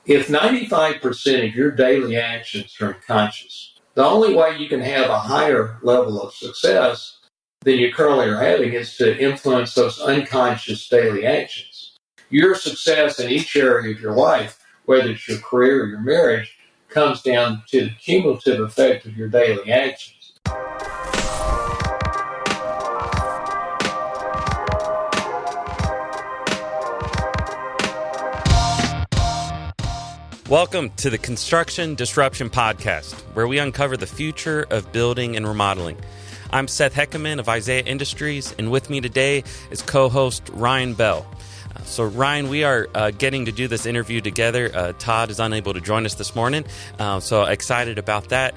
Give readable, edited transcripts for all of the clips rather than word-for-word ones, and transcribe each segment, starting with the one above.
If 95% of your daily actions are unconscious, the only way you can have a higher level of success than you currently are having is to influence those unconscious daily actions. Your success in each area of your life, whether it's your career or your marriage, comes down to the cumulative effect of your daily actions. Welcome to the Construction Disruption Podcast, where we uncover the future of building and remodeling. I'm Seth Heckerman of Isaiah Industries, and with me today is co-host Ryan Bell. So Ryan, we are getting to do this interview together. Todd is unable to join us this morning, so excited about that.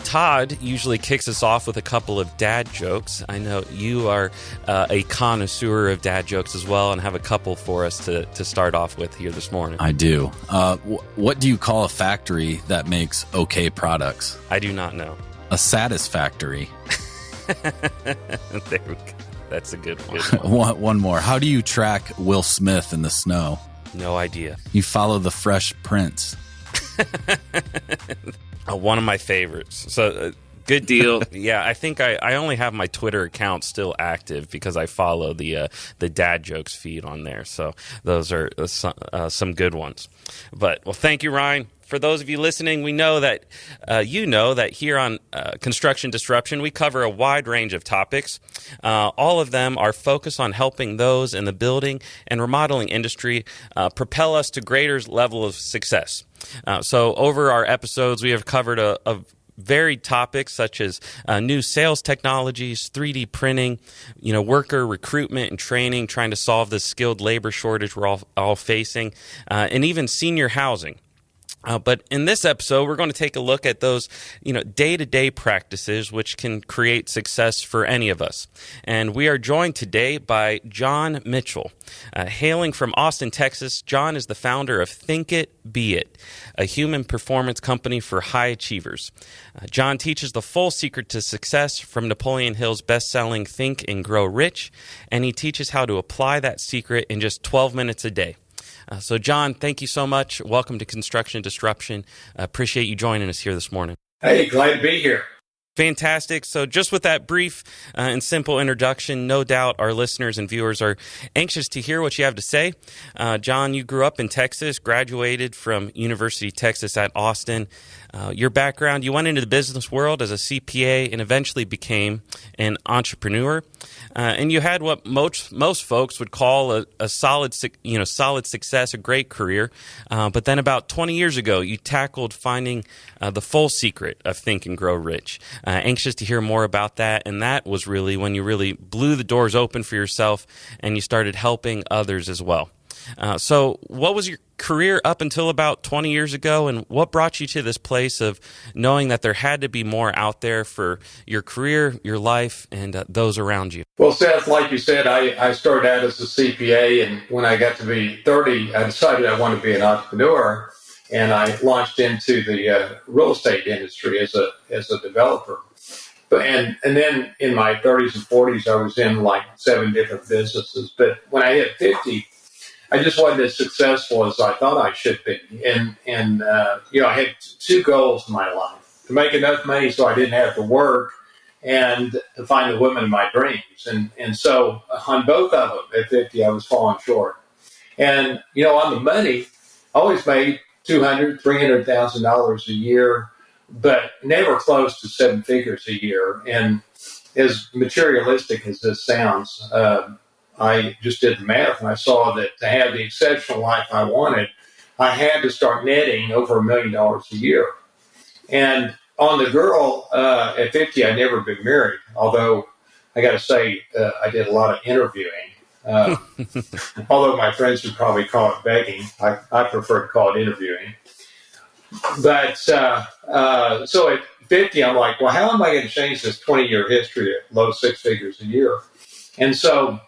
Todd usually kicks us off with a couple of dad jokes. I know you are a connoisseur of dad jokes as well and have a couple for us to start off with here this morning. I do. What do you call a factory that makes okay products? I do not know. A satisfactory. There we go. That's a good one. One more. How do you track Will Smith in the snow? No idea. You follow the Fresh Prince. One of my favorites. So good deal. Yeah, I think I only have my Twitter account still active because I follow the dad jokes feed on there. So those are some good ones. But well, thank you, Ryan. For those of you listening, we know that here on Construction Disruption, we cover a wide range of topics. All of them are focused on helping those in the building and remodeling industry propel us to greater level of success. So over our episodes, we have covered a varied topics such as new sales technologies, 3D printing, worker recruitment and training, trying to solve the skilled labor shortage we're all facing, and even senior housing. But in this episode, we're going to take a look at those, day-to-day practices which can create success for any of us. And we are joined today by John Mitchell. Hailing from Austin, Texas, John is the founder of Think It, Be It, a human performance company for high achievers. John teaches the full secret to success from Napoleon Hill's best-selling Think and Grow Rich, and he teaches how to apply that secret in just 12 minutes a day. So, John, thank you so much. Welcome to Construction Disruption. Appreciate you joining us here this morning. Hey, glad to be here. Fantastic. So just with that brief and simple introduction, no doubt our listeners and viewers are anxious to hear what you have to say. John, you grew up in Texas, graduated from University of Texas at Austin. Your background, you went into the business world as a CPA and eventually became an entrepreneur. And you had what most folks would call a solid success, a great career. But then about 20 years ago, you tackled finding the full secret of Think and Grow Rich. Anxious to hear more about that. And that was really when you really blew the doors open for yourself and you started helping others as well. So what was your career up until about 20 years ago, and what brought you to this place of knowing that there had to be more out there for your career, your life, and those around you? Well, Seth, like you said, I started out as a CPA, and when I got to be 30, I decided I wanted to be an entrepreneur, and I launched into the real estate industry as a developer. And then in my 30s and 40s, I was in like 7 different businesses. But when I hit 50, I just wasn't as successful as I thought I should be. And I had 2 goals in my life: to make enough money so I didn't have to work, and to find the woman of my dreams. And so on both of them at 50, I was falling short. And, on the money, I always made $200,000, $300,000 a year, but never close to 7 figures a year. And as materialistic as this sounds, I just did the math, and I saw that to have the exceptional life I wanted, I had to start netting over $1 million a year. And on the girl, at 50, I'd never been married, although I got to say, I did a lot of interviewing. Although my friends would probably call it begging, I prefer to call it interviewing. But so at 50, I'm like, well, how am I going to change this 20-year history at low 6 figures a year? And so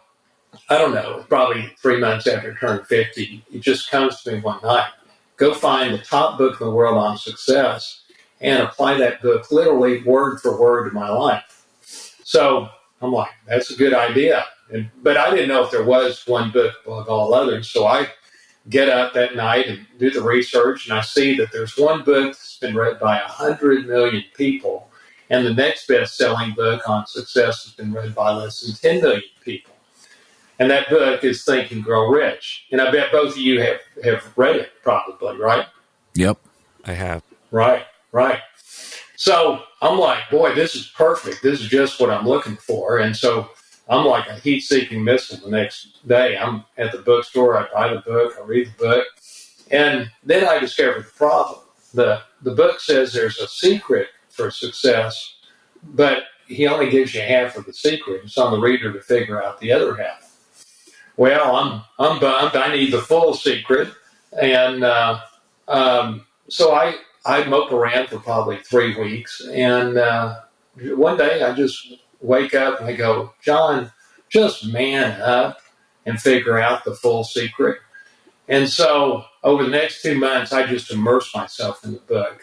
I don't know, probably 3 months after I turned 50, it just comes to me one night: go find the top book in the world on success and apply that book literally word for word to my life. So I'm like, that's a good idea. But I didn't know if there was one book above all others. So I get up at night and do the research, and I see that there's one book that's been read by 100 million people, and the next best-selling book on success has been read by less than 10 million people. And that book is Think and Grow Rich. And I bet both of you have read it probably, right? Yep. I have. Right. So I'm like, boy, this is perfect. This is just what I'm looking for. And so I'm like a heat-seeking missile the next day. I'm at the bookstore. I buy the book. I read the book. And then I discovered the problem. The book says there's a secret for success, but he only gives you half of the secret. It's on the reader to figure out the other half. Well, I'm bummed. I need the full secret. And so I mope around for probably 3 weeks. And one day I just wake up and I go, John, just man up and figure out the full secret. And so over the next 2 months, I just immerse myself in the book.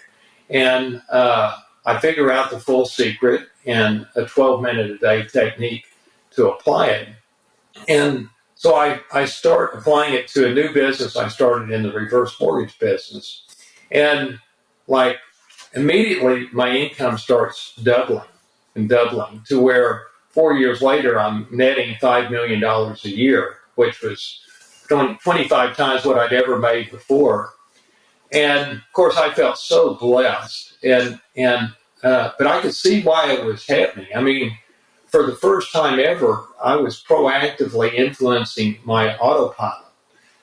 And I figure out the full secret and a 12-minute-a-day technique to apply it. And so I start applying it to a new business I started in the reverse mortgage business. And like immediately my income starts doubling to where 4 years later I'm netting $5 million a year, which was 25 times what I'd ever made before. And of course I felt so blessed but I could see why it was happening. I mean, for the first time ever, I was proactively influencing my autopilot.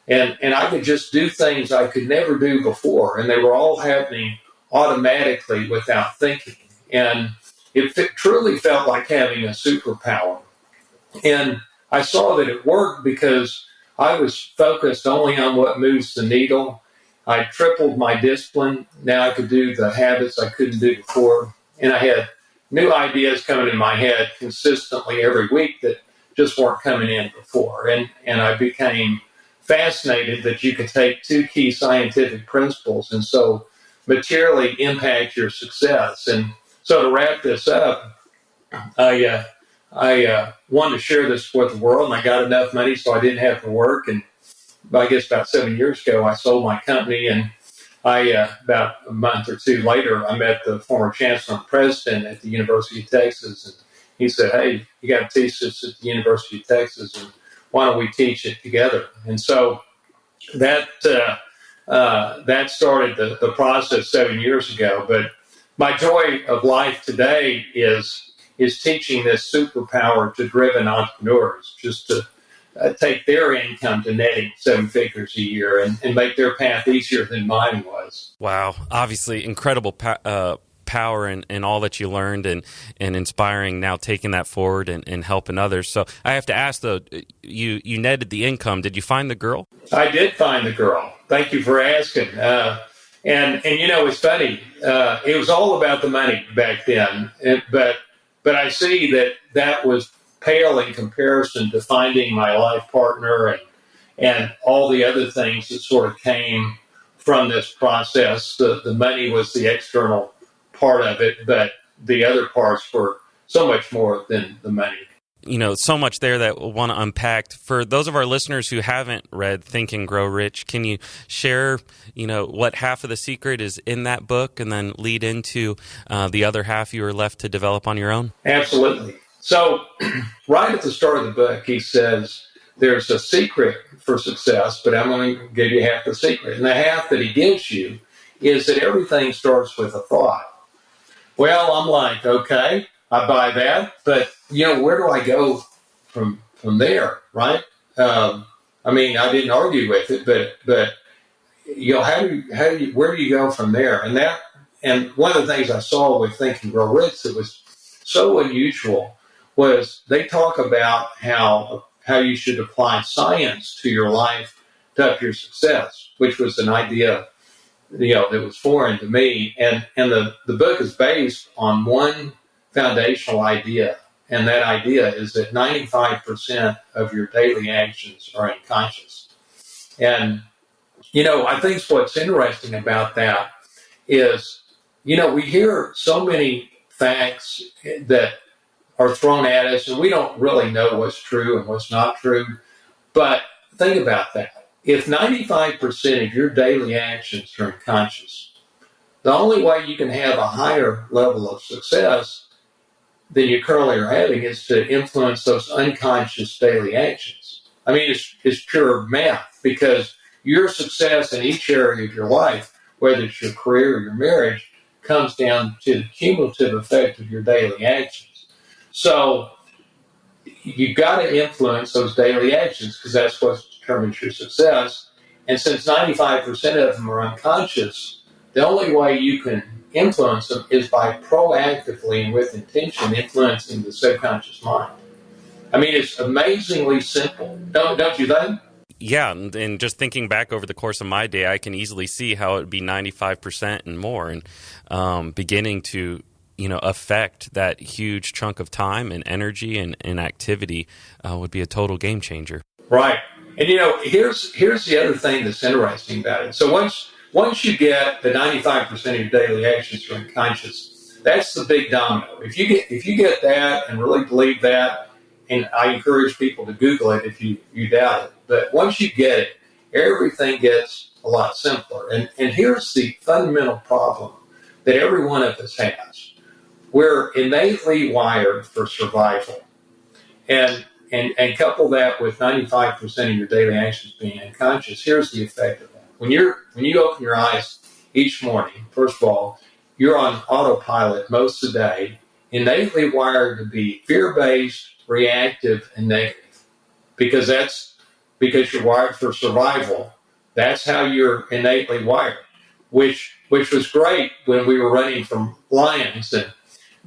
And I could just do things I could never do before, and they were all happening automatically without thinking. And it truly felt like having a superpower. And I saw that it worked because I was focused only on what moves the needle. I tripled my discipline. Now I could do the habits I couldn't do before. And I had new ideas coming in my head consistently every week that just weren't coming in before. And I became fascinated that you could take two key scientific principles and so materially impact your success. And so to wrap this up, I wanted to share this with the world, and I got enough money so I didn't have to work. And I guess about 7 years ago, I sold my company, and about a month or two later, I met the former chancellor and president at the University of Texas, and he said, "Hey, you got to teach this at the University of Texas, and why don't we teach it together?" And so that started the process 7 years ago. But my joy of life today is teaching this superpower to driven entrepreneurs, just to take their income to netting 7 figures a year and make their path easier than mine was. Wow. Obviously, incredible power in all that you learned and inspiring now taking that forward and helping others. So I have to ask, though, you netted the income. Did you find the girl? I did find the girl. Thank you for asking. And you know, it's funny. It was all about the money back then. But I see that was pale in comparison to finding my life partner and all the other things that sort of came from this process. The money was the external part of it, but the other parts were so much more than the money. You know, so much there that we'll want to unpack. For those of our listeners who haven't read Think and Grow Rich, can you share, what half of the secret is in that book and then lead into the other half you were left to develop on your own? Absolutely. So right at the start of the book, he says, there's a secret for success, but I'm going to give you half the secret. And the half that he gives you is that everything starts with a thought. Well, I'm like, okay, I buy that, but where do I go from there, right? I mean, I didn't argue with it, but where do you go from there? And one of the things I saw with Think and Grow Rich that was so unusual was they talk about how you should apply science to your life to up your success, which was an idea that was foreign to me. And the book is based on one foundational idea, and that idea is that 95% of your daily actions are unconscious. And I think what's interesting about that is we hear so many facts that are thrown at us, and we don't really know what's true and what's not true. But think about that. if 95% of your daily actions are unconscious, the only way you can have a higher level of success than you currently are having is to influence those unconscious daily actions. I mean, it's pure math, because your success in each area of your life, whether it's your career or your marriage, comes down to the cumulative effect of your daily actions. So you've got to influence those daily actions, because that's what determines your success. And since 95% of them are unconscious, the only way you can influence them is by proactively and with intention influencing the subconscious mind. I mean, it's amazingly simple. Don't you think? Yeah, and just thinking back over the course of my day, I can easily see how it would be 95% and more, and beginning to affect that huge chunk of time and energy and activity would be a total game changer. Right. And here's the other thing that's interesting about it. So once you get the 95% of your daily actions are unconscious, that's the big domino. If you get that and really believe that, and I encourage people to Google it if you doubt it, but once you get it, everything gets a lot simpler. And here's the fundamental problem that every one of us has. We're innately wired for survival. And couple that with 95% of your daily actions being unconscious, here's the effect of that. When you open your eyes each morning, first of all, you're on autopilot most of the day, innately wired to be fear-based, reactive, and negative. Because you're wired for survival. That's how you're innately wired, which was great when we were running from lions, and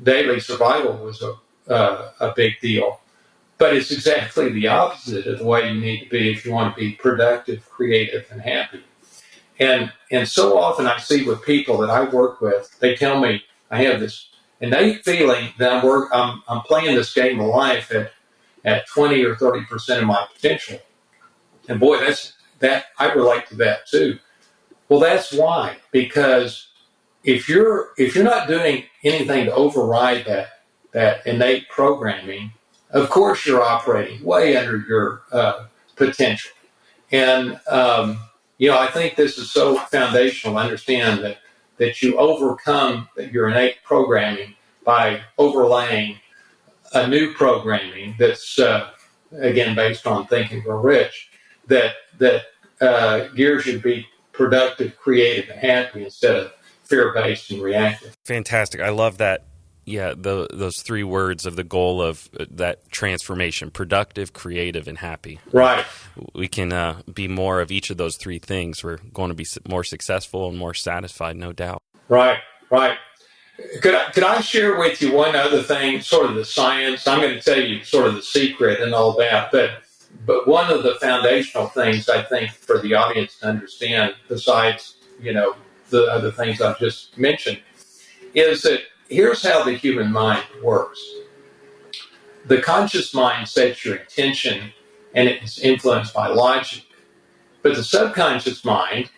daily survival was a big deal. But it's exactly the opposite of the way you need to be if you want to be productive, creative, and happy. And so often I see with people that I work with, they tell me I have this innate feeling that I'm playing this game of life at 20 or 30% of my potential. And boy, that I relate to that too. Well, that's why, because if you're not doing anything to override that innate programming, of course you're operating way under your potential. And I think this is so foundational to understand that you overcome your innate programming by overlaying a new programming that's again based on Think and Grow Rich, that gears you to be productive, creative, and happy instead of fear-based and reactive. Fantastic. I love that. Yeah, those three words of the goal of that transformation: productive, creative, and happy. Right. We can be more of each of those three things. We're going to be more successful and more satisfied, no doubt. Right. Could I share with you one other thing, sort of the science? I'm going to tell you sort of the secret and all that, but one of the foundational things I think for the audience to understand, besides the other things I've just mentioned, is that here's how the human mind works. The conscious mind sets your intention, and it's influenced by logic. But the subconscious mind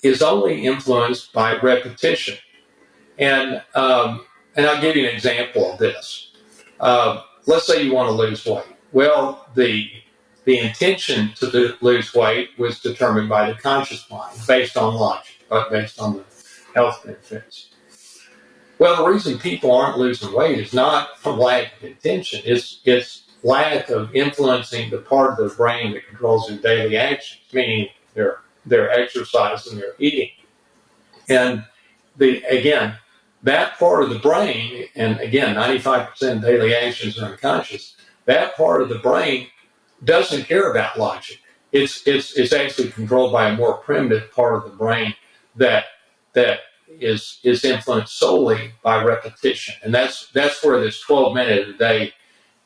is only influenced by repetition. And I'll give you an example of this. Let's say you want to lose weight. Well, the intention to lose weight was determined by the conscious mind, based on logic, but based on the health benefits. Well, the reason people aren't losing weight is not from lack of intention. It's lack of influencing the part of their brain that controls their daily actions, meaning their exercise and their eating. And that part of the brain, and again, 95% of daily actions are unconscious, that part of the brain doesn't care about logic. It's actually controlled by a more primitive part of the brain that is influenced solely by repetition. And that's where this 12-minute a day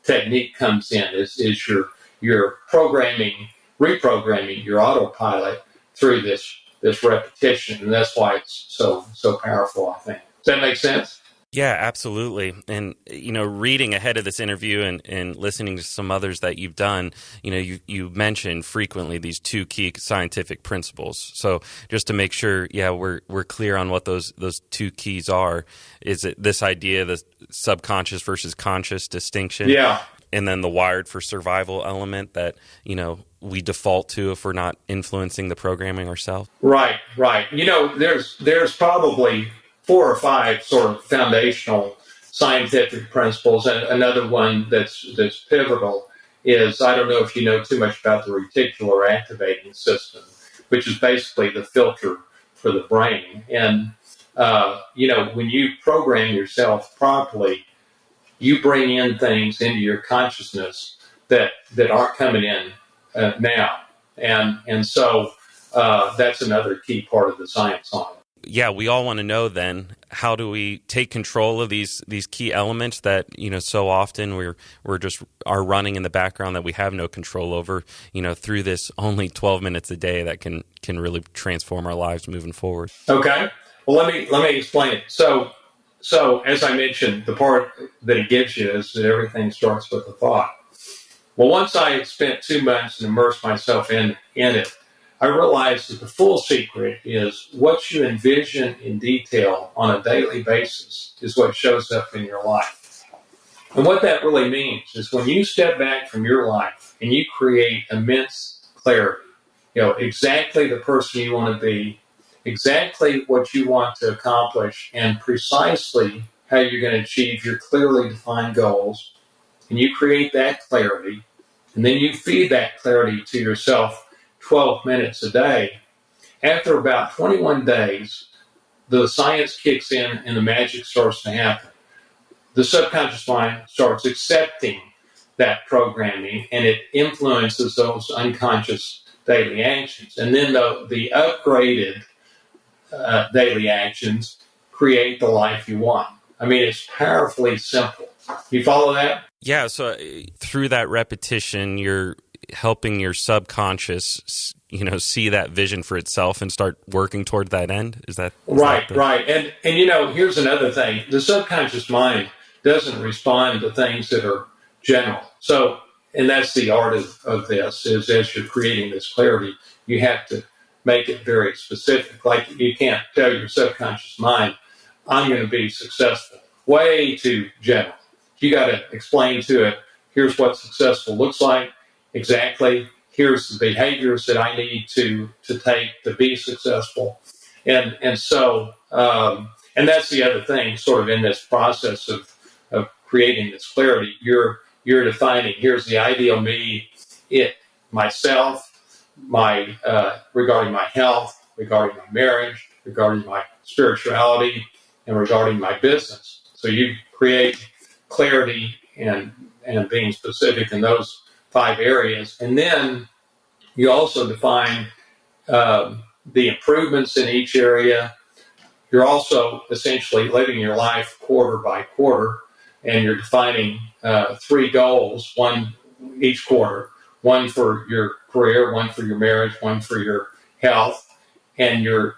technique comes in, is you're reprogramming your autopilot through this repetition. And that's why it's so powerful, I think. Does that make sense? Yeah, absolutely. And, reading ahead of this interview and listening to some others that you've done, you mentioned frequently these two key scientific principles. So just to make sure, we're clear on what those two keys are, is it this idea, the subconscious versus conscious distinction? Yeah. And then the wired for survival element that, we default to if we're not influencing the programming ourselves? Right, right. There's probably 4 or 5 sort of foundational scientific principles, and another one that's pivotal is, I don't know if you know too much about the reticular activating system, which is basically the filter for the brain. And when you program yourself properly, you bring in things into your consciousness that aren't coming in now, and so that's another key part of the science on it. Yeah, we all want to know then, how do we take control of these key elements that, so often we're just are running in the background that we have no control over, through this only 12 minutes a day that can really transform our lives moving forward. Okay. Well, let me explain it. So as I mentioned, the part that it gives you is that everything starts with a thought. Well, once I spent 2 months and immersed myself in it, I realized that the full secret is what you envision in detail on a daily basis is what shows up in your life. And what that really means is when you step back from your life and you create immense clarity, exactly the person you want to be, exactly what you want to accomplish, and precisely how you're going to achieve your clearly defined goals, and you create that clarity, and then you feed that clarity to yourself 12 minutes a day. After about 21 days, the science kicks in and the magic starts to happen. The subconscious mind starts accepting that programming, and it influences those unconscious daily actions. And then the upgraded daily actions create the life you want. I mean, it's powerfully simple. You follow that? Yeah, so through that repetition, you're helping your subconscious, see that vision for itself and start working toward that end. Is that right? And here's another thing: the subconscious mind doesn't respond to things that are general. So, and that's the art of this: is as you're creating this clarity, you have to make it very specific. Like, you can't tell your subconscious mind, "I'm going to be successful." Way too general. You got to explain to it, here's what successful looks like. Exactly. Here's the behaviors that I need to take to be successful. And so that's the other thing, sort of in this process of creating this clarity. You're defining, here's the ideal me, myself, regarding my health, regarding my marriage, regarding my spirituality, and regarding my business. So you create clarity and being specific in those 5 areas. And then you also define the improvements in each area. You're also essentially living your life quarter by quarter, and you're defining 3 goals, one each quarter, one for your career, one for your marriage, one for your health. And you're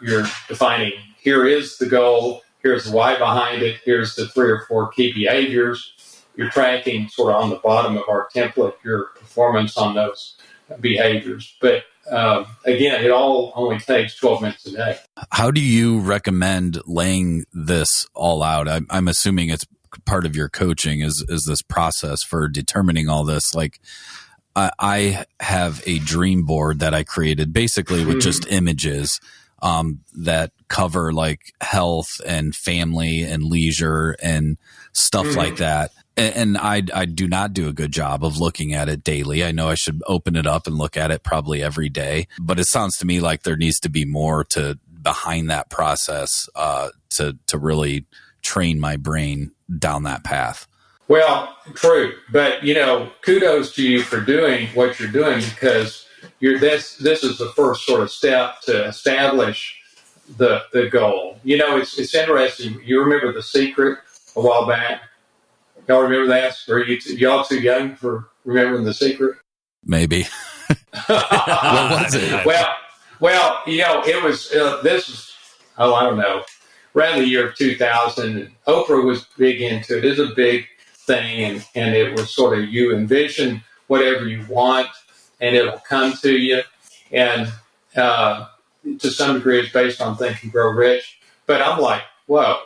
defining, here is the goal, here's the why behind it, here's the 3 or 4 key behaviors. You're tracking sort of on the bottom of our template your performance on those behaviors. But again, it all only takes 12 minutes a day. How do you recommend laying this all out? I'm assuming it's part of your coaching is this process for determining all this. Like, I have a dream board that I created basically with just images that cover like health and family and leisure and stuff like that. And I do not do a good job of looking at it daily. I know I should open it up and look at it probably every day, but it sounds to me like there needs to be more behind that process to really train my brain down that path. Well, true, but kudos to you for doing what you're doing, because this is the first sort of step to establish the goal. It's interesting. You remember The Secret a while back? Y'all remember that? Or y'all too young for remembering The Secret? Maybe. What was it? Well, it was. This is, I don't know, around the year 2000. Oprah was big into it. It's a big thing, and it was sort of, you envision whatever you want, and it'll come to you. And to some degree, it's based on Think and Grow Rich. But I'm like, whoa,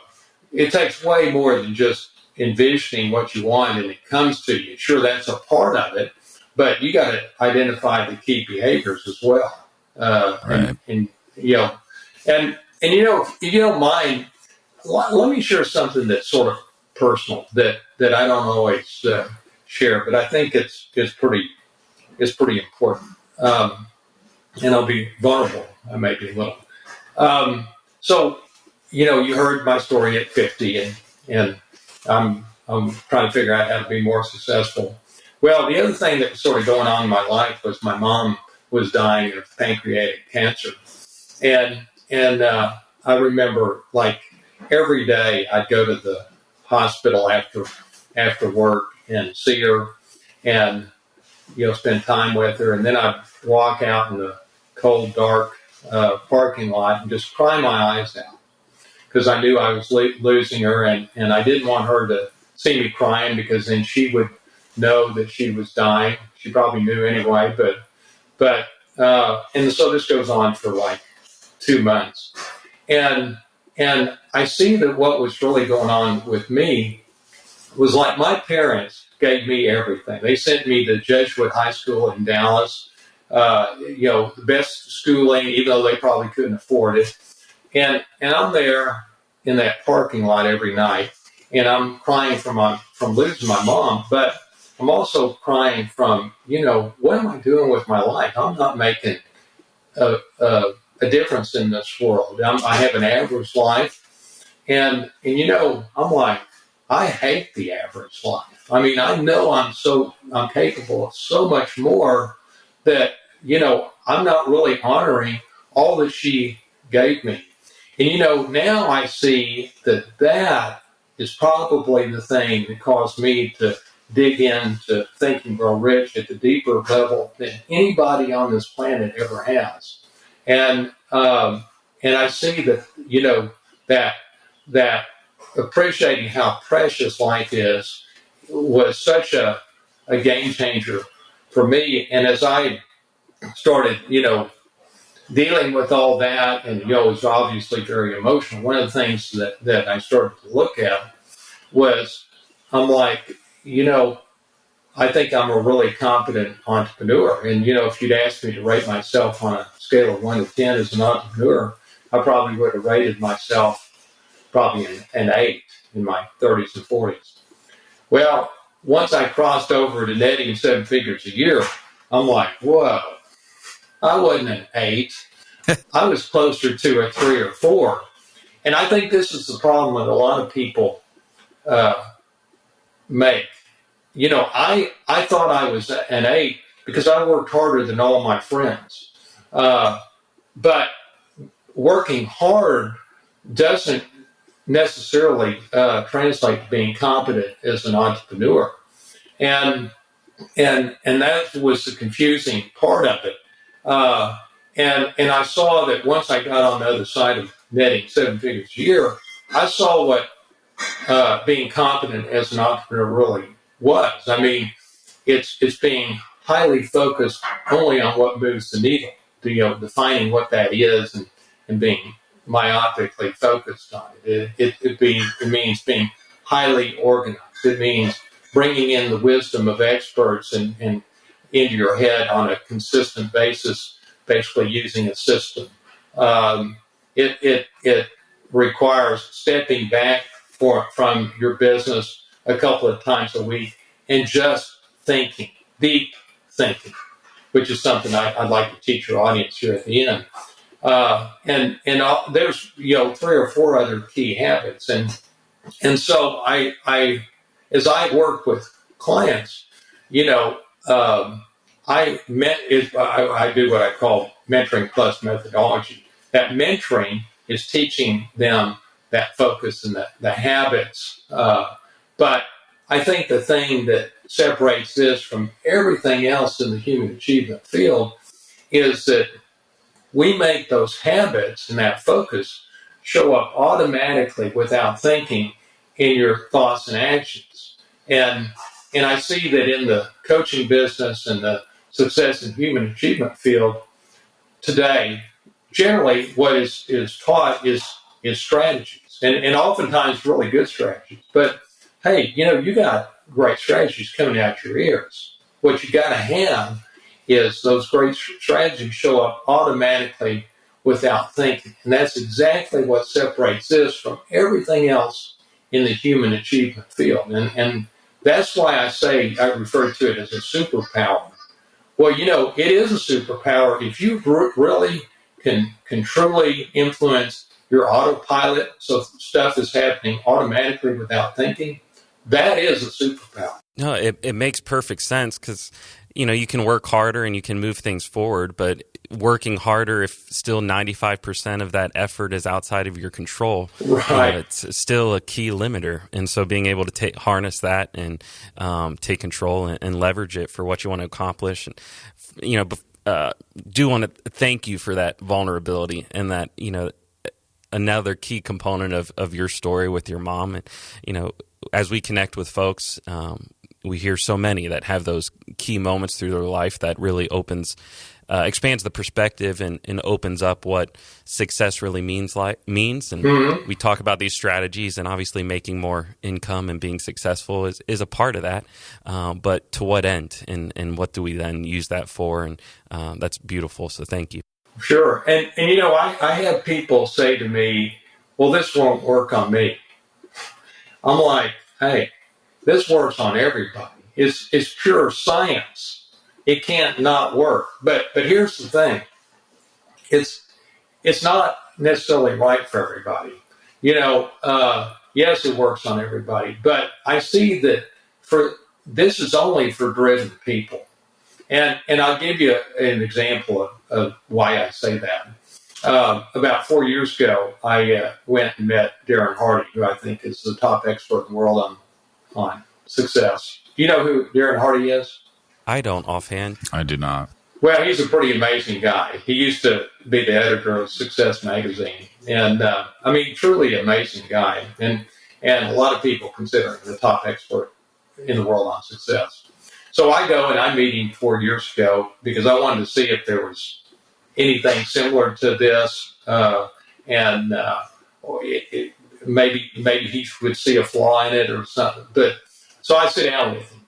it takes way more than just envisioning what you want and it comes to you. Sure, that's a part of it, but you got to identify the key behaviors as well. Right. And you know, and if you don't mind, let me share something that's sort of personal that I don't always share, but I think it's pretty important. And I'll be vulnerable, maybe a little. So, you heard my story at 50, and I'm trying to figure out how to be more successful. Well, the other thing that was sort of going on in my life was my mom was dying of pancreatic cancer, and I remember, like, every day I'd go to the hospital after work and see her, and spend time with her, and then I'd walk out in the cold, dark parking lot and just cry my eyes out because I knew I was losing her, and I didn't want her to see me crying because then she would know that she was dying. She probably knew anyway, but and so this goes on for like 2 months, and I see that what was really going on with me was, like, my parents gave me everything. They sent me to Jesuit High School in Dallas, the best schooling, even though they probably couldn't afford it. And I'm there in that parking lot every night, and I'm crying from losing my mom, but I'm also crying from, what am I doing with my life? I'm not making a difference in this world. I have an average life, and I'm like, I hate the average life. I mean, I know I'm capable of so much more that, I'm not really honoring all that she gave me. And, now I see that is probably the thing that caused me to dig into Think and Grow Rich at the deeper level than anybody on this planet ever has. And I see that, that appreciating how precious life is was such a game changer for me. And as I started, dealing with all that, and, it was obviously very emotional, one of the things that I started to look at was, I'm like, I think I'm a really competent entrepreneur. And, if you'd asked me to rate myself on a scale of 1 to 10 as an entrepreneur, I probably would have rated myself probably an 8 in my 30s and 40s. Well, once I crossed over to netting 7 figures a year, I'm like, whoa, I wasn't an 8. I was closer to a 3 or 4. And I think this is the problem that a lot of people make. I thought I was an 8 because I worked harder than all my friends. But working hard doesn't necessarily translate to being competent as an entrepreneur. And that was the confusing part of it. And I saw that once I got on the other side of netting 7 figures a year, I saw what being competent as an entrepreneur really was. I mean, it's being highly focused only on what moves the needle, defining what that is, and being myopically focused on it. It means being highly organized. It means bringing in the wisdom of experts and into your head on a consistent basis, basically using a system. It requires stepping back from your business a couple of times a week and just thinking, deep thinking, which is something I'd like to teach your audience here at the end. And there's 3 or 4 other key habits, and so I as I work with clients, I do what I call mentoring plus methodology. That mentoring is teaching them that focus and the habits. But I think the thing that separates this from everything else in the human achievement field is that we make those habits and that focus show up automatically without thinking in your thoughts and actions. And I see that in the coaching business and the success and human achievement field today, generally what is taught is strategies, and oftentimes really good strategies. But hey, you got great strategies coming out your ears. what you got to have is those great strategies show up automatically without thinking. And that's exactly what separates this from everything else in the human achievement field. And that's why I refer to it as a superpower. Well, it is a superpower if you really can truly influence your autopilot, so stuff is happening automatically without thinking. That is a superpower. No, it makes perfect sense because, you can work harder and you can move things forward, but working harder if still 95% of that effort is outside of your control, right? It's still a key limiter. And so being able to harness that and take control and leverage it for what you want to accomplish, and do want to thank you for that vulnerability and that another key component of your story with your mom. And as we connect with folks, we hear so many that have those key moments through their life that really expands the perspective and opens up what success really means. And we talk about these strategies, and obviously making more income and being successful is a part of that. But to what end, and what do we then use that for? And that's beautiful. So thank you. Sure. And I have people say to me, well, this won't work on me. I'm like, hey, this works on everybody. It's pure science. It can't not work. But here's the thing. It's not necessarily right for everybody. Yes, it works on everybody, but I see that this is only for driven people. And I'll give you an example of why I say that. About 4 years ago, I went and met Darren Hardy, who I think is the top expert in the world on success. Do you know who Darren Hardy is? I don't offhand. I do not. Well, he's a pretty amazing guy. He used to be the editor of Success magazine. And, truly amazing guy. And a lot of people consider him the top expert in the world on success. So I go and I meet him 4 years ago because I wanted to see if there was anything similar to this. Maybe he would see a flaw in it or something. But so I sit down with him.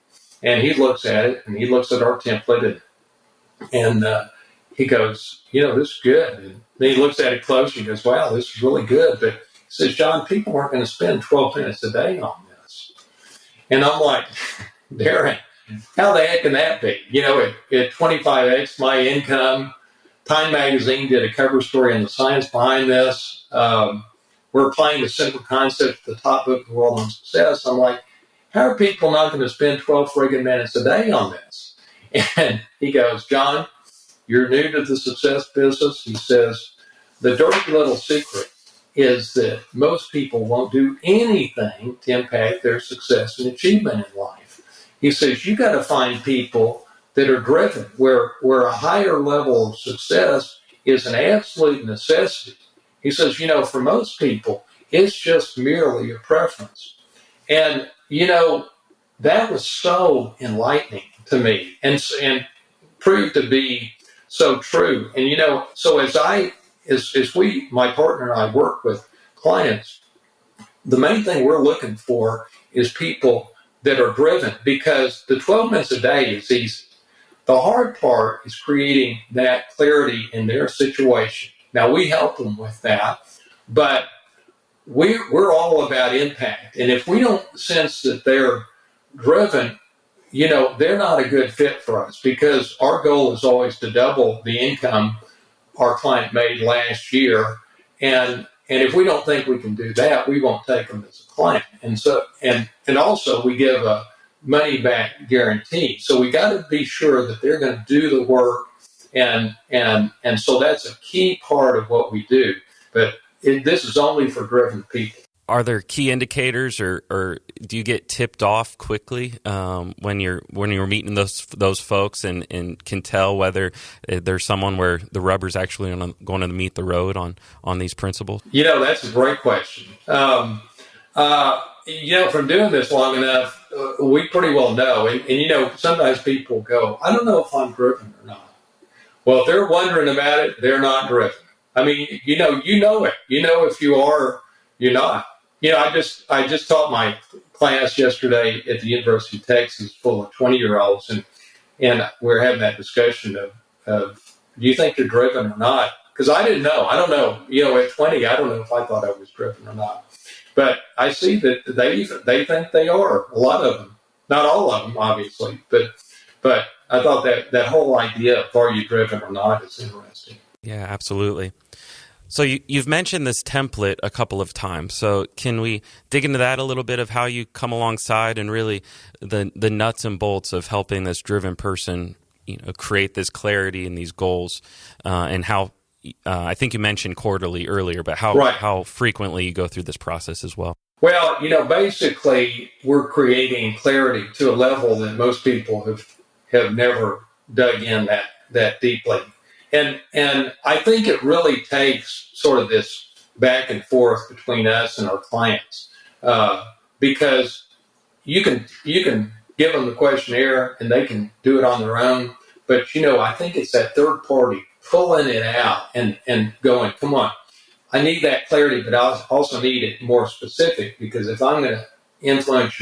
And he looks at it, and he looks at our template, and he goes, this is good. And then he looks at it closer and goes, wow, this is really good. But he says, John, people aren't going to spend 12 minutes a day on this. And I'm like, Darren, how the heck can that be? At 25x my income, Time Magazine did a cover story on the science behind this. We're applying the simple concept to the top book of the world on success. I'm like, how are people not going to spend 12 friggin' minutes a day on this? And he goes, John, you're new to the success business. He says, the dirty little secret is that most people won't do anything to impact their success and achievement in life. He says, you got to find people that are driven, where a higher level of success is an absolute necessity. He says, for most people, it's just merely a preference. And that was so enlightening to me and proved to be so true. And, so as my partner and I work with clients, the main thing we're looking for is people that are driven, because the 12 minutes a day is easy. The hard part is creating that clarity in their situation. Now, we help them with that, but we're all about impact. And if we don't sense that they're driven, they're not a good fit for us, because our goal is always to double the income our client made last year. And if we don't think we can do that, we won't take them as a client. And so, and also we give a money back guarantee. So we got to be sure that they're going to do the work. And so that's a key part of what we do. But this is only for driven people. Are there key indicators, or do you get tipped off quickly when you're meeting those folks and can tell whether there's someone where the rubber's actually going to meet the road on these principles? That's a great question. From doing this long enough, we pretty well know. And sometimes people go, I don't know if I'm driven or not. Well, if they're wondering about it, they're not driven. I mean, you know it. If you are, you're not. I just taught my class yesterday at the University of Texas full of 20-year-olds, and and we're having that discussion of do you think you're driven or not? Because I didn't know. I don't know. At 20, I don't know if I thought I was driven or not. But I see that they think they are. A lot of them, not all of them, obviously. But I thought that whole idea of are you driven or not is interesting. Yeah, absolutely. So you've mentioned this template a couple of times. So can we dig into that a little bit of how you come alongside and really the nuts and bolts of helping this driven person, create this clarity and these goals, and how I think you mentioned quarterly earlier, but how frequently you go through this process as well? Well, basically we're creating clarity to a level that most people have never dug in that deeply. And I think it really takes sort of this back and forth between us and our clients, because you can give them the questionnaire and they can do it on their own. But, I think it's that third party pulling it out and going, come on, I need that clarity, but I also need it more specific, because if I'm going to influence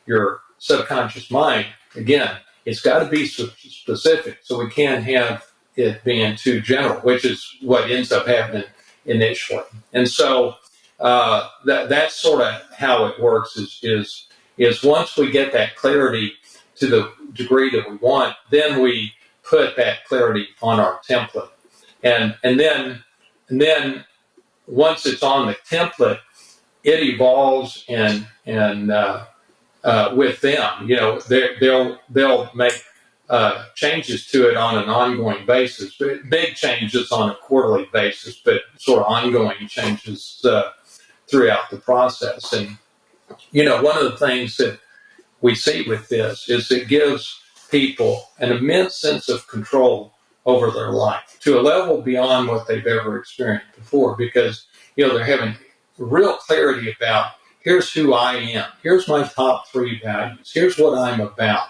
your subconscious mind, again, it's got to be specific. So we can't have it being too general, which is what ends up happening initially. And so that's sort of how it works is once we get that clarity to the degree that we want, then we put that clarity on our template. And then once it's on the template, it evolves and with them, they'll make changes to it on an ongoing basis, but big changes on a quarterly basis, but sort of ongoing changes throughout the process. And, one of the things that we see with this is it gives people an immense sense of control over their life to a level beyond what they've ever experienced before, because, they're having real clarity about here's who I am, here's my top 3 values, here's what I'm about.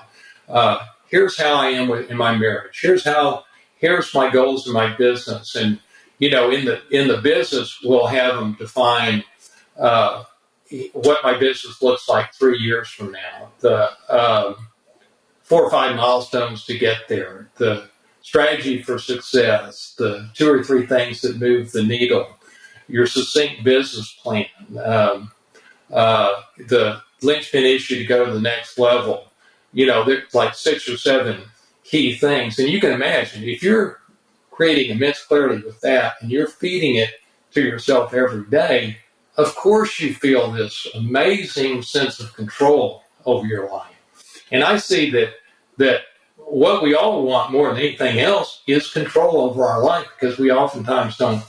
Here's how I am in my marriage. Here's my goals in my business. And, in the business, we'll have them define what my business looks like 3 years from now, the 4 or 5 milestones to get there, the strategy for success, the 2 or 3 things that move the needle, your succinct business plan, the linchpin issue to go to the next level. There's like 6 or 7 key things. And you can imagine if you're creating immense clarity with that and you're feeding it to yourself every day, of course you feel this amazing sense of control over your life. And I see that what we all want more than anything else is control over our life, because we oftentimes don't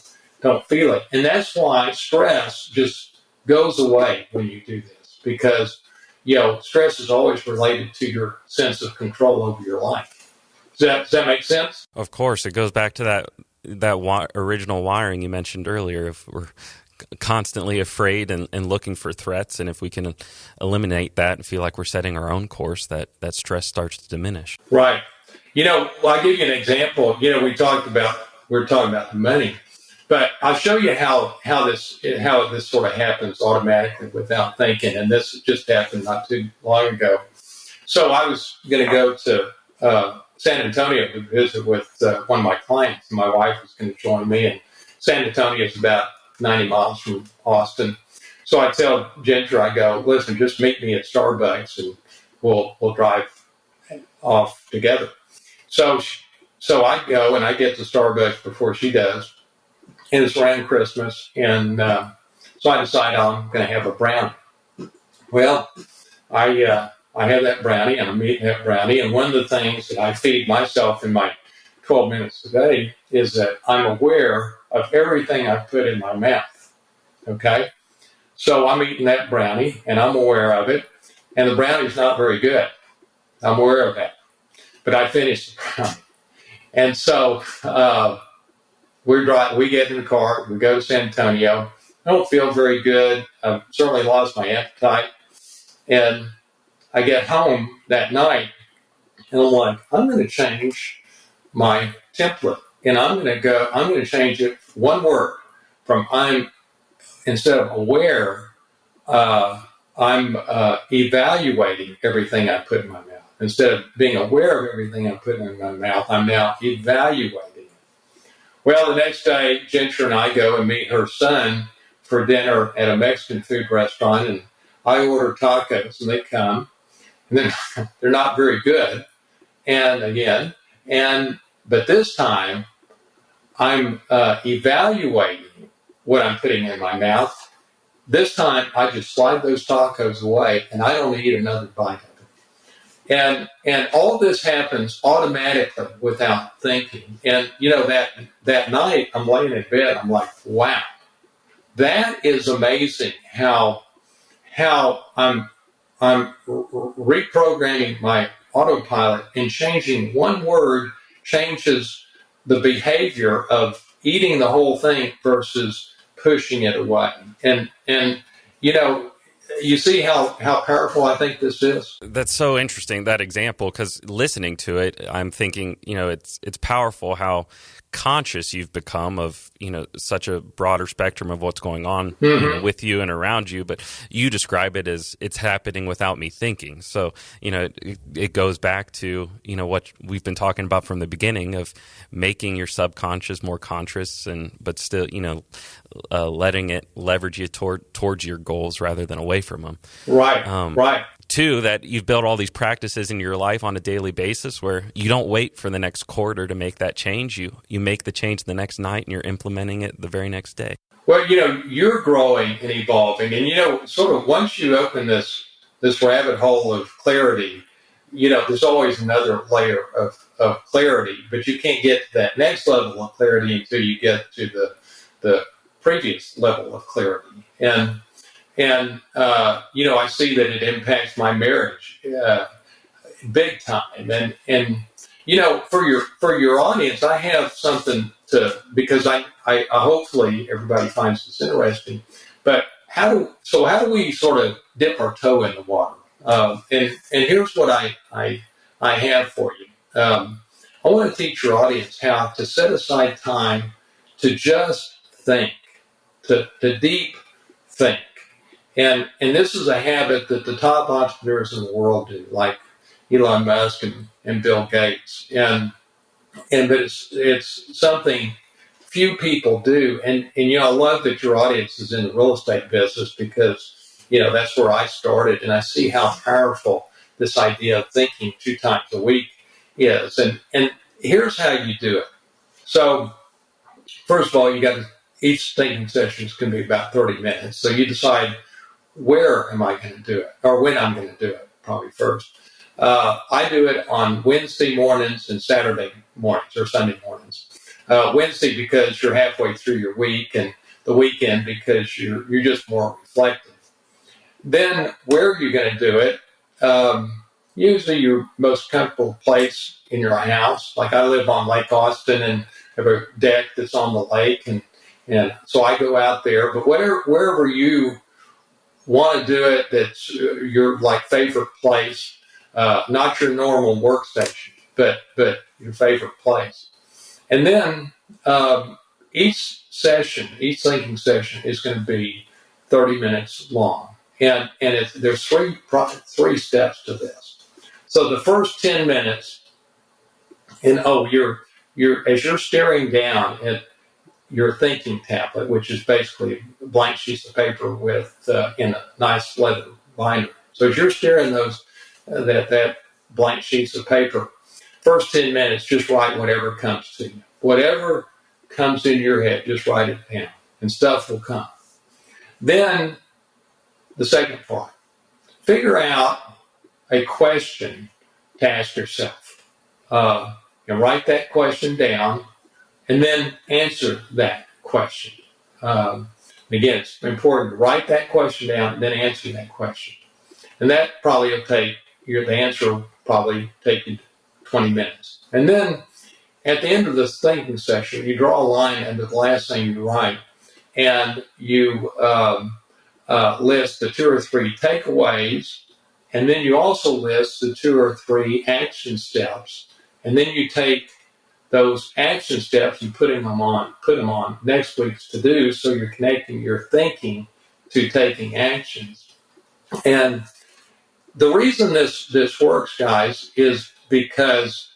feel it. And that's why stress just goes away when you do this, because stress is always related to your sense of control over your life. Does that make sense? Of course. It goes back to that original wiring you mentioned earlier. If we're constantly afraid and looking for threats, and if we can eliminate that and feel like we're setting our own course, that stress starts to diminish. Right. I'll give you an example. We're talking about the money. But I'll show you how this sort of happens automatically without thinking, and this just happened not too long ago. So I was going to go to San Antonio to visit with one of my clients, and my wife was going to join me. And San Antonio is about 90 miles from Austin. So I tell Ginger, I go, listen, just meet me at Starbucks, and we'll drive off together. So I go and I get to Starbucks before she does. And it's around Christmas, and so I decide I'm going to have a brownie. Well, I have that brownie, and I'm eating that brownie, and one of the things that I feed myself in my 12 minutes a day is that I'm aware of everything I put in my mouth, okay? So I'm eating that brownie, and I'm aware of it, and the brownie's not very good. I'm aware of that. But I finished the brownie. And so we get in the car, we go to San Antonio. I don't feel very good. I've certainly lost my appetite. And I get home that night, and I'm like, I'm going to change my template. And I'm going to change it one word from instead of aware, I'm evaluating everything I put in my mouth. instead of being aware of everything I'm putting in my mouth, I'm now evaluating. Well, the next day, Ginger and I go and meet her son for dinner at a Mexican food restaurant, and I order tacos, and they come, and then they're not very good. But this time, I'm evaluating what I'm putting in my mouth. This time, I just slide those tacos away, and I don't eat another bite of it. And all this happens automatically without thinking. And that night, I'm laying in bed. I'm like, wow, that is amazing. How I'm reprogramming my autopilot, and changing one word changes the behavior of eating the whole thing versus pushing it away. And you see how powerful I think this is? That's so interesting, that example, because listening to it, I'm thinking, it's powerful how conscious you've become of, such a broader spectrum of what's going on with you and around you. But you describe it as it's happening without me thinking. So, it goes back to, what we've been talking about from the beginning of making your subconscious more conscious, but still, letting it leverage you towards your goals rather than away from them. Right. Right. Two, that you've built all these practices in your life on a daily basis where you don't wait for the next quarter to make that change. You make the change the next night, and you're implementing it the very next day. Well, you're growing and evolving, and sort of once you open this rabbit hole of clarity, there's always another layer of clarity, but you can't get to that next level of clarity until you get to the previous level of clarity. And I see that it impacts my marriage big time. And for your audience, I have something because I hopefully everybody finds this interesting. But how do we sort of dip our toe in the water? And here's what I have for you. I want to teach your audience how to set aside time to just think, to deep think. And this is a habit that the top entrepreneurs in the world do, like Elon Musk and Bill Gates. But it's something few people do. And I love that your audience is in the real estate business because, that's where I started. And I see how powerful this idea of thinking 2 times a week is. And here's how you do it. So first of all, each thinking session can be about 30 minutes. So you decide, where am I going to do it, or when I'm going to do it, probably first. I do it on Wednesday mornings and Saturday mornings or Sunday mornings. Wednesday because you're halfway through your week, and the weekend because you're just more reflective. Then where are you going to do it? Usually your most comfortable place in your house. Like I live on Lake Austin and have a deck that's on the lake, and so I go out there. But wherever you want to do it, that's your favorite place, not your normal workstation, but your favorite place. And then each thinking session is going to be 30 minutes long, and there's three steps to this. So the first 10 minutes, and as you're staring down at your thinking tablet, which is basically a blank sheet of paper with in a nice leather binder. So as you're staring that blank sheets of paper, first 10 minutes, just write whatever comes to you. Whatever comes in your head, just write it down, and stuff will come. Then the second part, figure out a question to ask yourself. And write that question down, and then answer that question. Again, it's important to write that question down and then answer that question. And that probably will take the answer will probably take you 20 minutes. And then at the end of this thinking session, you draw a line under the last thing you write, and you list the 2 or 3 takeaways, and then you also list the 2 or 3 action steps, and then you take those action steps and put them on next week's to-do, so you're connecting your thinking to taking actions. And the reason this works, guys, is because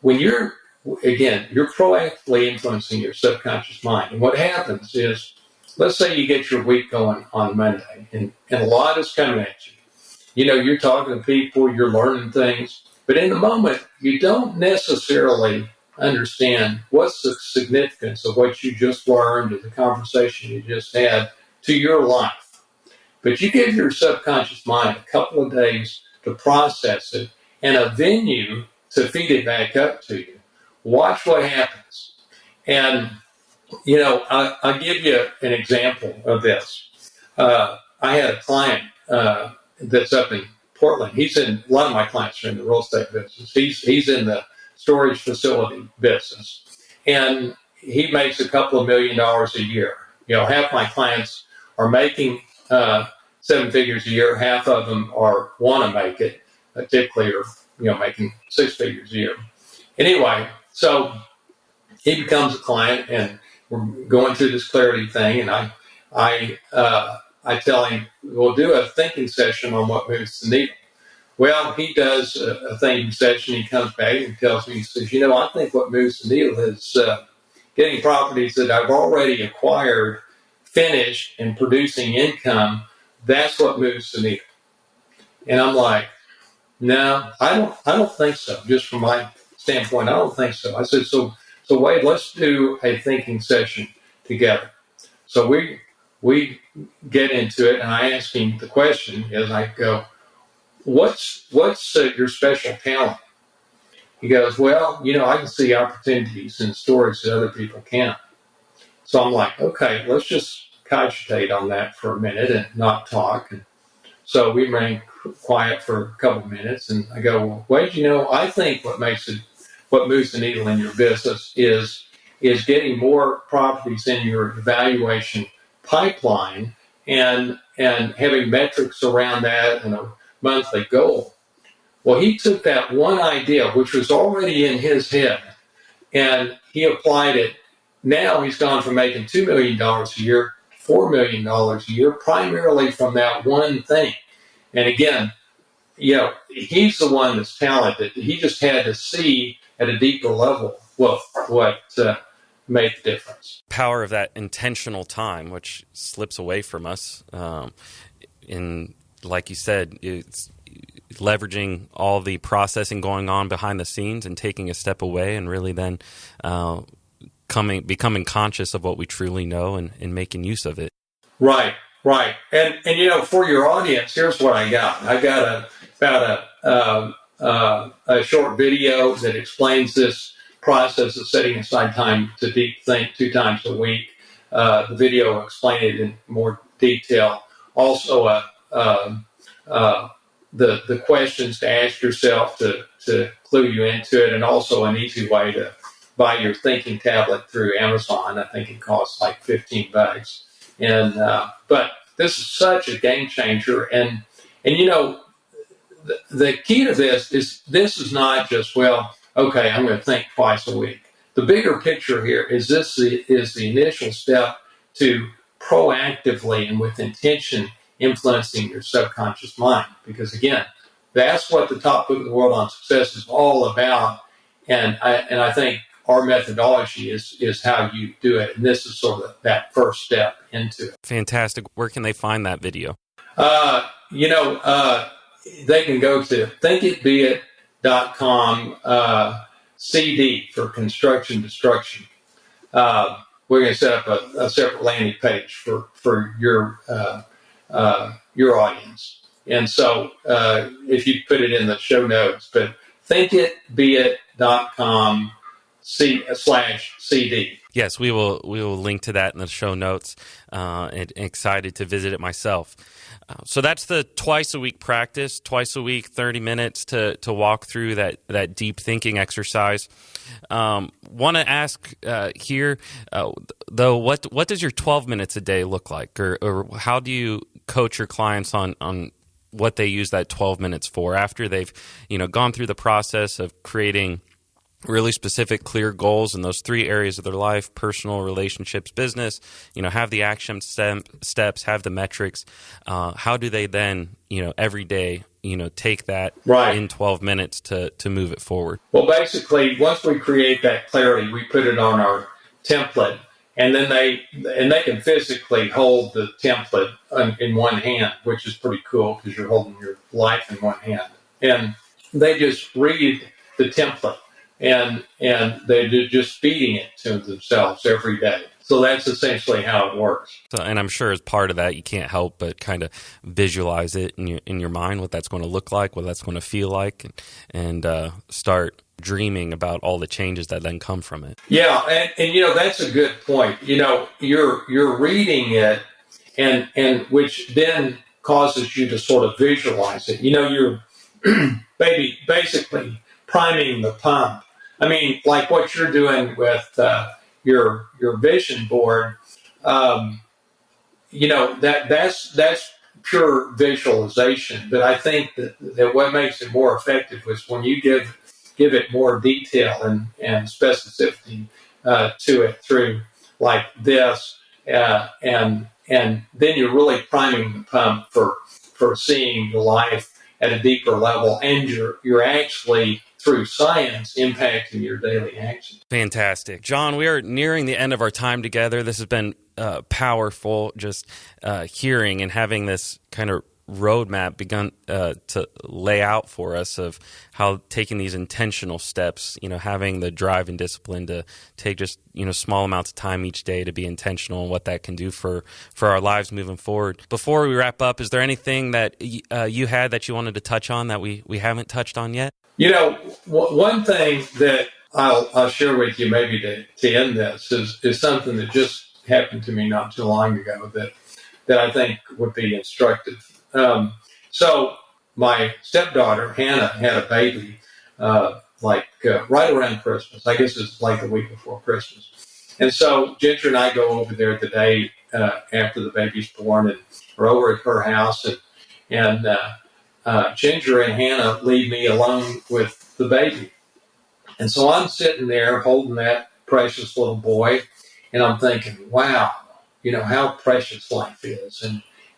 when you're proactively influencing your subconscious mind. And what happens is, let's say you get your week going on Monday, and a lot is coming at you. You're talking to people, you're learning things, but in the moment, you don't necessarily understand what's the significance of what you just learned or the conversation you just had to your life. But you give your subconscious mind a couple of days to process it and a venue to feed it back up to you. Watch what happens. And, I'll give you an example of this. I had a client that's up in Portland. A lot of my clients are in the real estate business. He's in the storage facility business. And he makes a couple of $1 million a year. Half my clients are making 7 figures a year. Half of them want to make it, typically are, making 6 figures a year. Anyway, so he becomes a client, and we're going through this clarity thing, and I tell him, we'll do a thinking session on what moves the needle. Well, he does a thinking session. He comes back and tells me, he says, I think what moves the needle is getting properties that I've already acquired, finished, and producing income. That's what moves the needle. And I'm like, no, I don't think so. Just from my standpoint, I don't think so. I said, so Wade, let's do a thinking session together. So we get into it, and I ask him the question as I go, what's your special talent? He goes, well, I can see opportunities in stories that other people can't. So I'm like, okay, let's just cogitate on that for a minute and not talk. And so we remain quiet for a couple of minutes, and I go, well, Wade, I think what moves the needle in your business is getting more properties in your evaluation pipeline and having metrics around that and a monthly goal. Well, he took that one idea, which was already in his head, and he applied it. Now he's gone from making $2 million a year to $4 million a year, primarily from that one thing. And again, he's the one that's talented. He just had to see at a deeper level what made the difference. Power of that intentional time, which slips away from us. In, like you said, it's leveraging all the processing going on behind the scenes and taking a step away, and really then becoming conscious of what we truly know and making use of it. Right. And for your audience, here's what I got. I got a short video that explains this process of setting aside time to deep think 2 times a week. The video will explain it in more detail. Also, the questions to ask yourself to clue you into it, and also an easy way to buy your thinking tablet through Amazon. I think it costs like $15. And but this is such a game changer, and the key to this is not just, well, okay, I'm going to think twice a week. The bigger picture here is the initial step to proactively and with intention influencing your subconscious mind. Because again, that's what the top book of the world on success is all about. And I think our methodology is how you do it. And this is sort of that first step into it. Fantastic. Where can they find that video? They can go to thinkitbeit.com CD for construction destruction. We're going to set up a separate landing page for your audience. And so if you put it in the show notes, but thinkitbeit.com/CD. Yes, we will link to that in the show notes. And excited to visit it myself. So that's the twice a week practice, twice a week, 30 minutes to walk through that deep thinking exercise. Want to ask here, though, what does your 12 minutes a day look like, or how do you coach your clients on what they use that 12 minutes for after they've gone through the process of creating really specific, clear goals in those 3 areas of their life: personal, relationships, business. Have the action steps, have the metrics. How do they then, every day, take that in 12 minutes to move it forward? Well, basically, once we create that clarity, we put it on our template, and then they can physically hold the template in one hand, which is pretty cool because you're holding your life in one hand. And they just read the template, and they're just feeding it to themselves every day. So that's essentially how it works. So, and I'm sure as part of that, you can't help but kind of visualize it in your mind, what that's going to look like, what that's going to feel like, and start dreaming about all the changes that then come from it. Yeah, and that's a good point. You're reading it, and which then causes you to sort of visualize it. You're basically priming the pump. I mean, like what you're doing with your vision board. That's pure visualization. But I think that what makes it more effective is when you give it more detail and specificity to it through like this, and then you're really priming the pump for seeing the life at a deeper level, and you're actually, through science, impacting your daily actions. Fantastic. John, we are nearing the end of our time together. This has been powerful, just hearing and having this kind of roadmap begun to lay out for us of how taking these intentional steps, having the drive and discipline to take just, small amounts of time each day to be intentional, and what that can do for our lives moving forward. Before we wrap up, is there anything that you had that you wanted to touch on that we haven't touched on yet? One thing that I'll share with you maybe to end this is something that just happened to me not too long ago that I think would be instructive. So my stepdaughter, Hannah, had a baby right around Christmas. I guess it's like the week before Christmas. And so Ginger and I go over there the day after the baby's born, and we're over at her house, and Ginger and Hannah leave me alone with the baby. And so I'm sitting there holding that precious little boy, and I'm thinking, wow, how precious life is.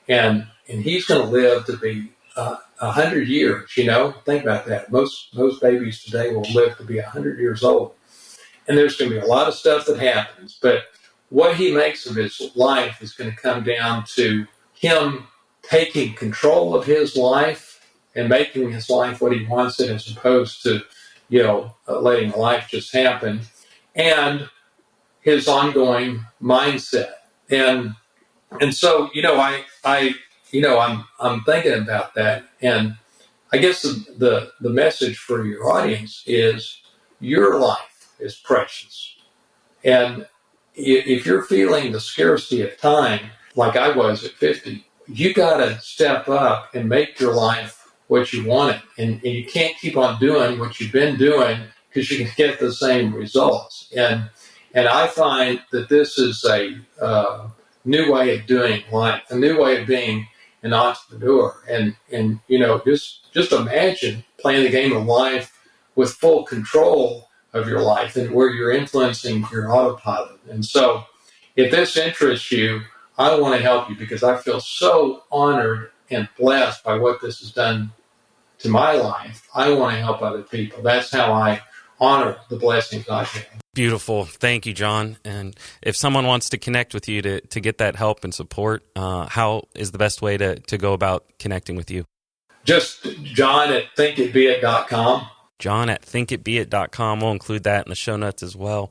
And he's going to live to be 100 years, Think about that. Most babies today will live to be 100 years old. And there's going to be a lot of stuff that happens, but what he makes of his life is going to come down to him taking control of his life and making his life what he wants it, as opposed to, letting life just happen, and his ongoing mindset. And so, I'm thinking about that, and I guess the message for your audience is your life is precious. And if you're feeling the scarcity of time, like I was at 50, you got to step up and make your life what you want it. And you can't keep on doing what you've been doing, because you can get the same results. And I find that this is a new way of doing life, a new way of being an entrepreneur. And just imagine playing the game of life with full control of your life, and where you're influencing your autopilot. And so if this interests you, I want to help you, because I feel so honored and blessed by what this has done to my life. I want to help other people. That's how I honor the blessings I have. Beautiful. Thank you, John. And if someone wants to connect with you to get that help and support, how is the best way to go about connecting with you? Just john@thinkitbeit.com. john@thinkitbeit.com. We'll include that in the show notes as well.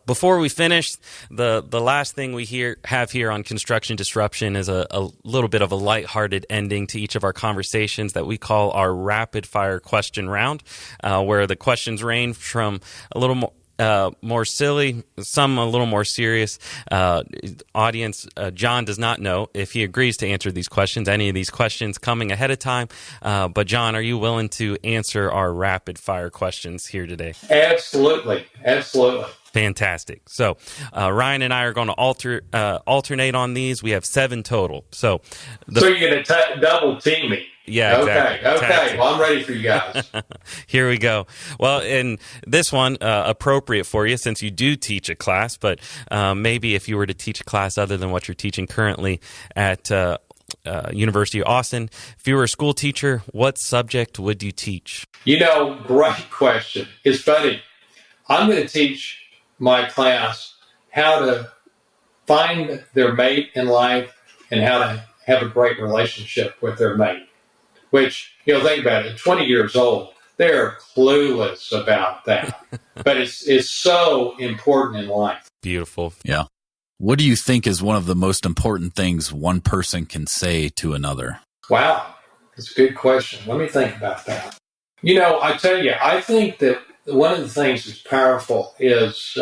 Before we finish, the last thing we have here on Construction Disruption is a little bit of a lighthearted ending to each of our conversations that we call our rapid fire question round, where the questions range from a little more silly, some a little more serious. Audience, John does not know if he agrees to answer these questions, any of these questions coming ahead of time. But John, are you willing to answer our rapid fire questions here today? Absolutely. Absolutely. Fantastic. So Ryan and I are going to alternate on these. We have 7 total. So you're going to double team me. Yeah, exactly. Okay. Well, I'm ready for you guys. Here we go. Well, in this one, appropriate for you since you do teach a class, but maybe if you were to teach a class other than what you're teaching currently at University of Austin, if you were a school teacher, what subject would you teach? Great question. It's funny. I'm going to teach my class how to find their mate in life and how to have a great relationship with their mate. Which, think about it, 20 years old, they're clueless about that. But it's so important in life. Beautiful. Yeah. What do you think is one of the most important things one person can say to another? Wow. That's a good question. Let me think about that. I tell you, I think that one of the things that's powerful is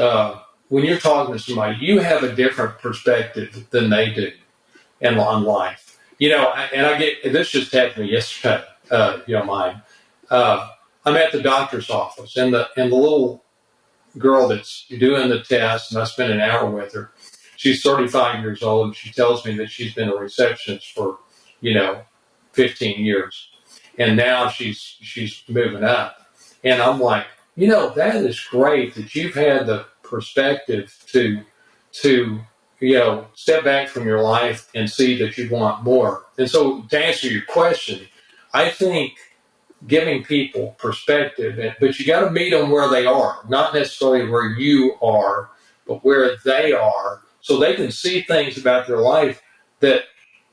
when you're talking to somebody, you have a different perspective than they do on life. And I get this just happened to me yesterday. You don't mind. I'm at the doctor's office, and the little girl that's doing the test, and I spent an hour with her. She's 35 years old, and she tells me that she's been a receptionist for 15 years, and now she's moving up. And I'm like, that is great that you've had the perspective to step back from your life and see that you want more. And so to answer your question, I think giving people perspective, but you got to meet them where they are, not necessarily where you are, but where they are, so they can see things about their life that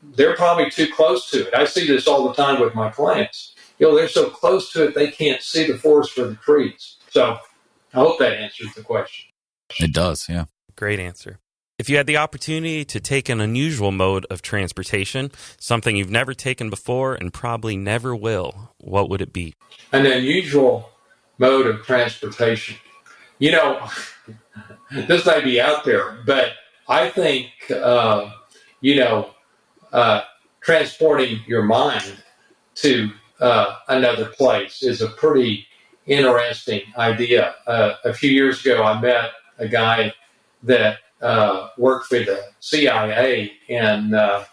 they're probably too close to it. I see this all the time with my clients. They're so close to it, they can't see the forest for the trees. So I hope that answers the question. It does, yeah. Great answer. If you had the opportunity to take an unusual mode of transportation, something you've never taken before and probably never will, what would it be? An unusual mode of transportation. This may be out there, but I think, transporting your mind to another place is a pretty interesting idea. A few years ago, I met a guy that worked for the CIA, and I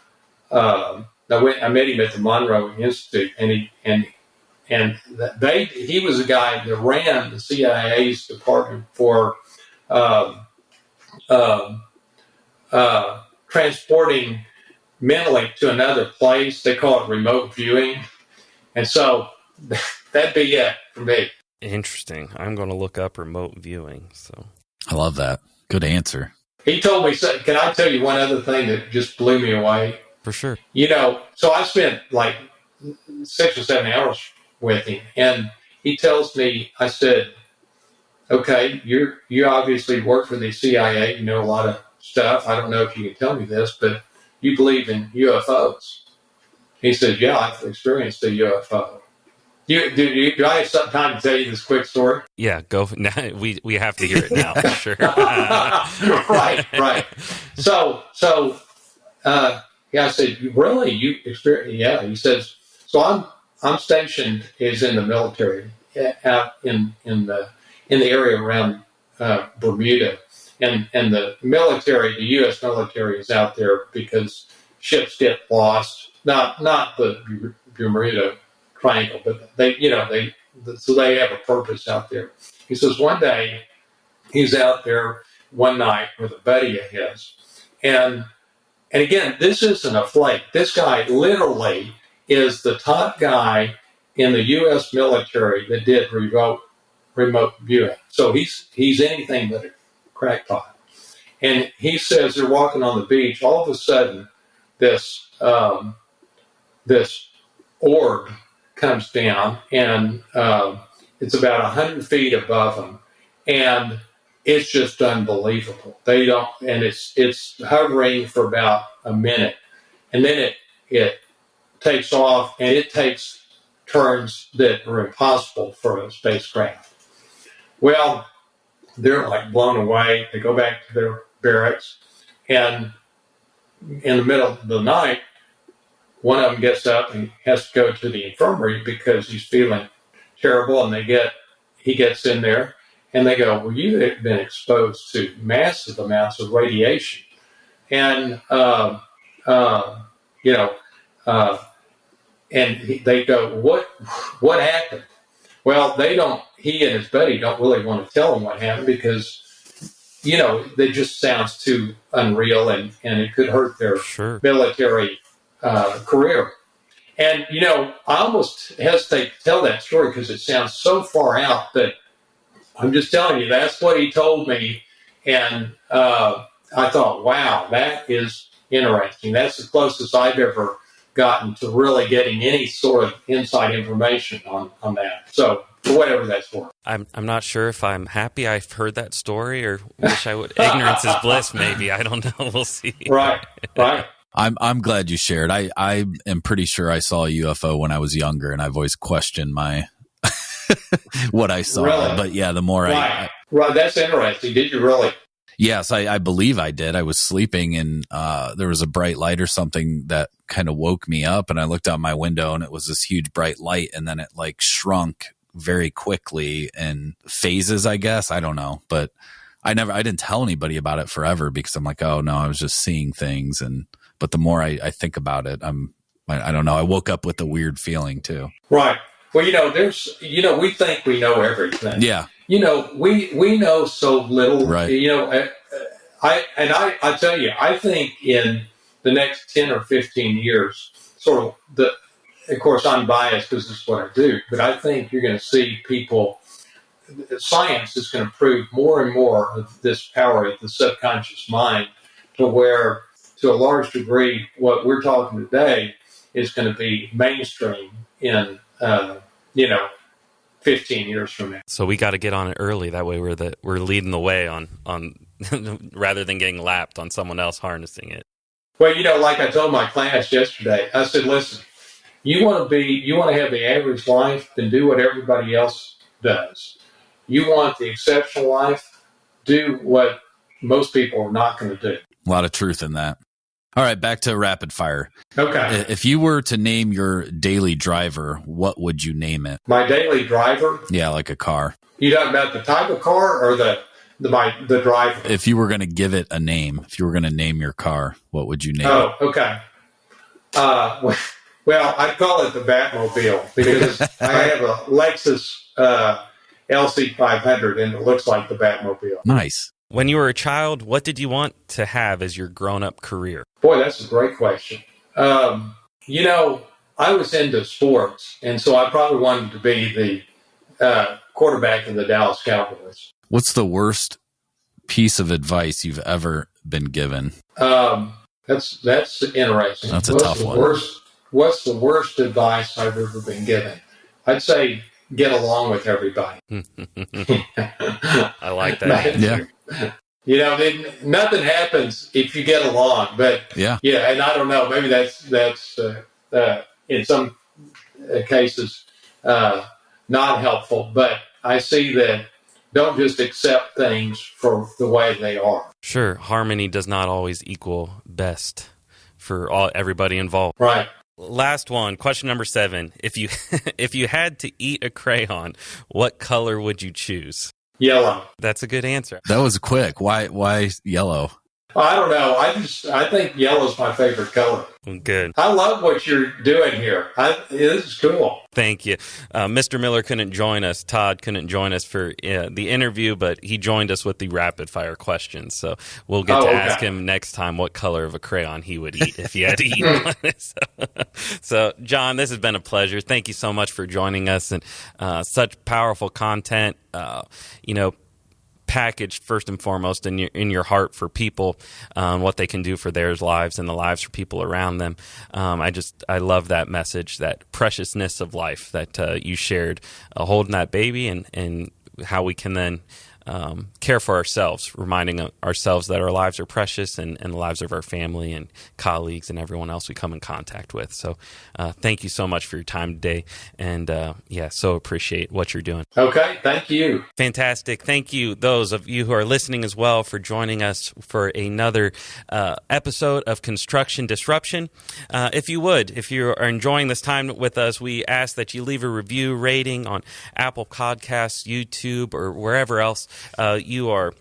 met him at the Monroe Institute, and he was a guy that ran the CIA's department for transporting mentally to another place. They call it remote viewing, and so that'd be it for me. Interesting. I'm going to look up remote viewing. So I love that. Good answer. He told me, can I tell you one other thing that just blew me away? For sure. So I spent like 6 or 7 hours with him, and he tells me, I said, okay, you obviously work for the CIA, you know a lot of stuff. I don't know if you can tell me this, but you believe in UFOs. He said, yeah, I've experienced a UFO. Do I have some time to tell you this quick story? Yeah, go. We have to hear it now for sure. Right. So I said, really? You experienced? Yeah. He says, so I'm stationed in the military out in the area around Bermuda, and the military, the U.S. military, is out there because ships get lost. Not the Bermuda Triangle, but so they have a purpose out there. He says one day he's out there one night with a buddy of his, and again, this isn't a flake. This guy literally is the top guy in the U.S. military that did remote viewing. So he's anything but a crackpot. And he says they're walking on the beach. All of a sudden, this orb comes down, and it's about 100 feet above them, and it's just unbelievable. And it's hovering for about a minute, and then it takes off, and it takes turns that are impossible for a spacecraft. Well, they're like blown away. They go back to their barracks, and in the middle of the night, one of them gets up and has to go to the infirmary because he's feeling terrible, and he gets in there, and they go, well, you've been exposed to massive amounts of radiation. And, you know, and they go, what happened? Well, he and his buddy don't really want to tell him what happened because, you know, it just sounds too unreal and it could hurt their military career. And, you know, I almost hesitate to tell that story because it sounds so far out that I'm just telling you, that's what he told me. And I thought, wow, that is interesting. That's the closest I've ever gotten to really getting any sort of inside information on that. So, for whatever that's worth. I'm not sure if I'm happy I've heard that story or wish I would. Ignorance is bliss, maybe. I don't know. We'll see. Right. I'm glad you shared. I am pretty sure I saw a UFO when I was younger, and I've always questioned my what I saw. Really? But yeah, the more right. Right, that's interesting. Did you really? Yes, I believe I did. I was sleeping, and there was a bright light or something that kind of woke me up, and I looked out my window, and it was this huge bright light, and then it like shrunk very quickly in phases, I guess. I don't know, but I didn't tell anybody about it forever because I'm like, oh no, I was just seeing things. But the more I think about it, I don't know. I woke up with a weird feeling too. Right. Well, you know, we think we know everything. Yeah. You know, we know so little. Right. You know, I tell you, I think in the next 10 or 15 years, of course, I'm biased because this is what I do, but I think you're going to see science is going to prove more and more of this power of the subconscious mind to where, to a large degree, what we're talking today is going to be mainstream in, 15 years from now. So we got to get on it early. That way we're leading the way on rather than getting lapped on someone else harnessing it. Well, you know, like I told my class yesterday, I said, listen, you want to have the average life, then do what everybody else does. You want the exceptional life, do what most people are not going to do. A lot of truth in that. All right, back to rapid fire. Okay. If you were to name your daily driver, what would you name it? My daily driver? Yeah, like a car. You talking about the type of car or the driver? If you were going to give it a name, if you were going to name your car, what would you name it? Oh, okay. Well, I'd call it the Batmobile because I have a Lexus LC500 and it looks like the Batmobile. Nice. When you were a child, what did you want to have as your grown-up career? Boy, that's a great question. You know, I was into sports, and so I probably wanted to be the quarterback of the Dallas Cowboys. What's the worst piece of advice you've ever been given? That's interesting. That's a tough one. What's the worst advice I've ever been given? I'd say get along with everybody. I like that answer. Yeah. You know, nothing happens if you get along. But yeah, and I don't know. Maybe that's in some cases not helpful. But I see that don't just accept things for the way they are. Sure, harmony does not always equal best for everybody involved. Right. Last one, question number 7. If you had to eat a crayon, what color would you choose? Yellow. That's a good answer. That was quick. Why yellow? I don't know. I think yellow's my favorite color. Good. I love what you're doing here. This is cool. Thank you. Mr. Miller couldn't join us. Todd couldn't join us for the interview, but he joined us with the rapid fire questions. So we'll get to ask him next time what color of a crayon he would eat if he had to eat one. So, John, this has been a pleasure. Thank you so much for joining us and such powerful content. Packaged first and foremost in your heart for people, what they can do for their lives and the lives for people around them. I love that message, that preciousness of life that you shared, holding that baby and how we can then care for ourselves, reminding ourselves that our lives are precious and the lives of our family and colleagues and everyone else we come in contact with. So thank you so much for your time today. And so appreciate what you're doing. Okay, thank you. Fantastic. Thank you, those of you who are listening as well, for joining us for another episode of Construction Disruption. If you are enjoying this time with us, we ask that you leave a review rating on Apple Podcasts, YouTube, or wherever else you are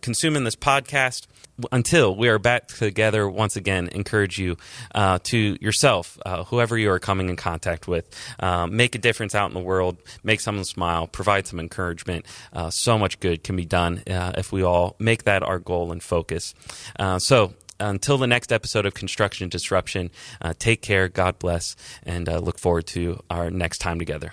consuming this podcast. Until we are back together once again, encourage you to yourself, whoever you are coming in contact with, make a difference out in the world, make someone smile, provide some encouragement. So much good can be done if we all make that our goal and focus. So until the next episode of Construction Disruption, take care, God bless, and look forward to our next time together.